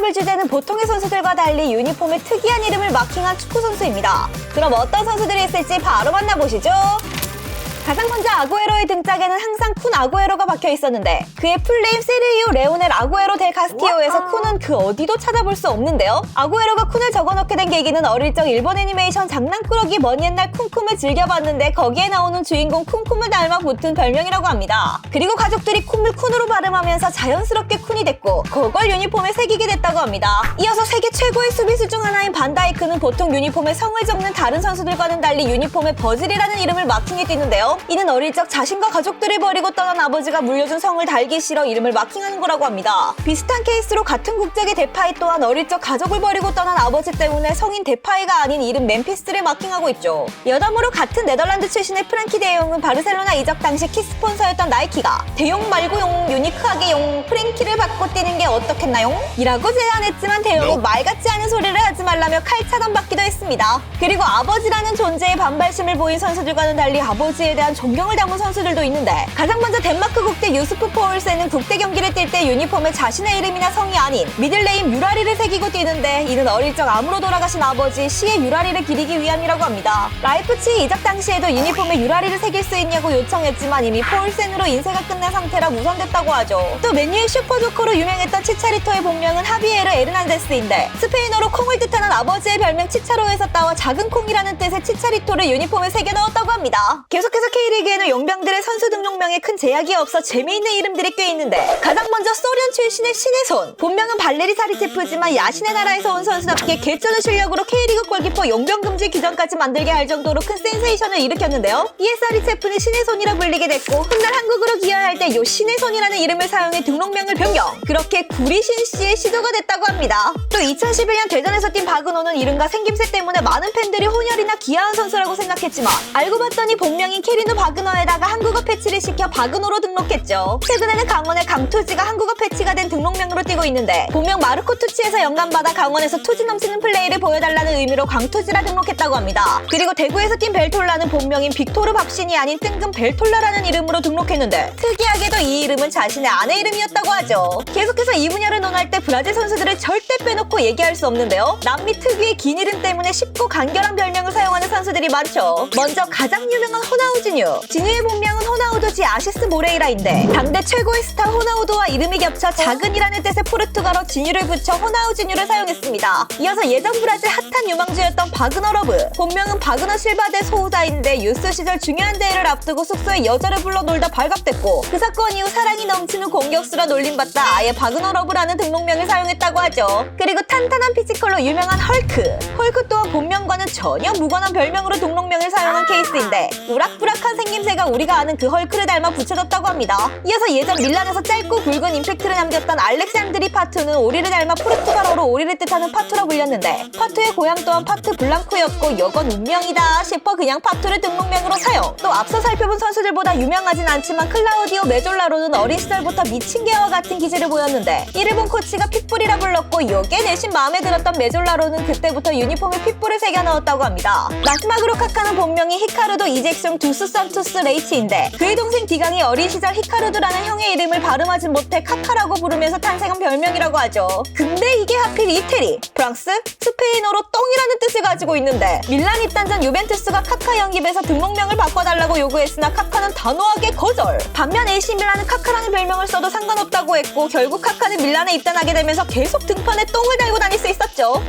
유니폼을 주제는 보통의 선수들과 달리 유니폼에 특이한 이름을 마킹한 축구 선수입니다. 그럼 어떤 선수들이 있을지 바로 만나보시죠. 가장 먼저 아구에로의 등짝에는 항상 쿤 아구에로가 박혀 있었는데 그의 풀네임 세르히오 레오넬 아구에로 델 카스티오에서 쿤은 그 어디도 찾아볼 수 없는데요. 아구에로가 쿤을 적어넣게 된 계기는 어릴 적 일본 애니메이션 장난꾸러기 먼 옛날 쿰쿰을 즐겨봤는데 거기에 나오는 주인공 쿰쿰을 닮아 붙은 별명이라고 합니다. 그리고 가족들이 쿰을 쿤으로 발음하면서 자연스럽게 쿤이 됐고 그걸 유니폼에 새기게 됐다고 합니다. 이어서 세계 최고의 수비수 중 하나인 반다이크는 보통 유니폼에 성을 적는 다른 선수들과는 달리 유니폼에 버즐이라는 이름을 마킹해 띄는데요. 이는 어릴 적 자신과 가족들을 버리고 떠난 아버지가 물려준 성을 달기 싫어 이름을 마킹하는 거라고 합니다. 비슷한 케이스로 같은 국적의 데파이 또한 어릴 적 가족을 버리고 떠난 아버지 때문에 성인 데파이가 아닌 이름 멤피스를 마킹하고 있죠. 여담으로 같은 네덜란드 출신의 프랭키 데용은 바르셀로나 이적 당시 키 스폰서였던 나이키가 대용 말고 용 유니크하게 용 프랭키를 바꿔 뛰는 게 어떻겠나요? 이라고 제안했지만 대용은 말 같지 않은 소리를 하지 말라며 칼차단받기도 했습니다. 그리고 아버지라는 존재에 반발심을 보인 선수들과는 달리 아버지에 대한 존경을 담은 선수들도 있는데 가장 먼저 덴마크 국대 유스프 포울센은 국대 경기를 뛸 때 유니폼에 자신의 이름이나 성이 아닌 미들네임 유라리를 새기고 뛰는데 이는 어릴 적 암으로 돌아가신 아버지 시의 유라리를 기리기 위함이라고 합니다. 라이프치히 이적 당시에도 유니폼에 유라리를 새길 수 있냐고 요청했지만 이미 포울센으로 인쇄가 끝난 상태라 무산됐다고 하죠. 또 맨유의 슈퍼조커로 유명했던 치차리토의 본명은 하비에르 에르난데스인데 스페인어로 콩을 뜻하는 아버지의 별명 치차로에서 따와 작은 콩이라는 뜻의 치차리토를 유니폼에 새겨 넣었다고 합니다. 계속해서 K리그에는 용병들의 선수 등록명에 큰 제약이 없어 재미있는 이름들이 꽤 있는데 가장 먼저 소련 출신의 신의 손, 본명은 발레리 사리체프지만 야신의 나라에서 온 선수답게 개쩌는 실력으로 K리그 골키퍼 용병 금지 규정까지 만들게 할 정도로 큰 센세이션을 일으켰는데요. 이에 사리체프는 신의 손이라 불리게 됐고 훗날 한국으로 기여할 때 요 신의 손이라는 이름을 사용해 등록명을 변경, 그렇게 구리신 씨의 시조가 됐다고 합니다. 또 2011년 대전에서 뛴 박은호는 이름과 생김새 때문에 많은 팬들이 혼혈이나 기아한 선수라고 생각했지만 알고 봤더니 본명인 캐리노 박은호에다가 한국어 패치를 시켜 박은호로 등록했죠. 최근에는 강원의 강투지가 한국어 패치가 된 등록명으로 뛰고 있는데 본명 마르코 투치에서 영감받아 강원에서 투지 넘치는 플레이를 보여달라는 의미로 강투지라 등록했다고 합니다. 그리고 대구에서 뛴 벨톨라는 본명인 빅토르 박신이 아닌 뜬금 벨톨라라는 이름으로 등록했는데 특이하게도 이 이름은 자신의 아내 이름이었다고 하죠. 계속해서 이 분야를 논할 때 브라질 선수들을 절대 빼놓고 얘기할 수 없는데요. 남미 특유의 긴 이름 때문에 쉽고 간결한 별명을 사용하는 선수들이 많죠. 먼저 가장 유명한 호나우지뉴. 지뉴의 본명은 호나우두 지 아시스 모레이라인데 당대 최고의 스타 호나우두와 이름이 겹쳐 작은이라는 뜻의 포르투갈어 지뉴를 붙여 호나우지뉴를 사용했습니다. 이어서 예전 브라질 핫한 유망주였던 바그너 러브. 본명은 바그너 실바데 소우자인데 유스 시절 중요한 대회를 앞두고 숙소에 여자를 불러 놀다 발각됐고 그 사건 이후 사랑이 넘치는 공격수라 놀림받다 아예 바그너 러브라는 등록명을 사용했다고 하죠. 그리고 탄탄한 피지컬로 유명한 헐크. 헐크 또한 본명과는 전혀 무관한 별명으로 등록명을 사용한 케이스인데 우락부락한 생김새가 우리가 아는 그 헐크를 닮아 붙여졌다고 합니다. 이어서 예전 밀란에서 짧고 굵은 임팩트를 남겼던 알렉산드리 파투는 오리를 닮아 포르투갈어로 오리를 뜻하는 파투로 불렸는데 파투의 고향 또한 파투 블랑쿠였고 이건 운명이다 싶어 그냥 파투를 등록명으로 사용. 또 앞서 살펴본 선수들보다 유명하진 않지만 클라우디오 메졸라로는 어린 시절부터 미친 개와 같은 기질을 보였는데 이를 본 코치가 핏불이라 불렀고 요게 내심 마음에 들었던 메졸라로는 그때부터 유니폼에 핏불을 새겨 넣었다고 합니다. 마지막으로 카카는 본명이 히카르도 이젝숑 두스 산투스 레이치인데 그의 동생 디강이 어린 시절 히카르도라는 형의 이름을 발음하지 못해 카카라고 부르면서 탄생한 별명이라고 하죠. 근데 이게 하필 이태리, 프랑스, 스페인어로 똥이라는 뜻을 가지고 있는데 밀란 입단 전 유벤투스가 카카 영입에서 등록명을 바꿔달라고 요구했으나 카카는 단호하게 거절. 반면 AC 밀란은 카카라는 별명을 써도 상관없다고 했고 결국 카카는 밀란에 입단하게 되면서 계속 등판에 똥을 달고 다닐 수 있었죠.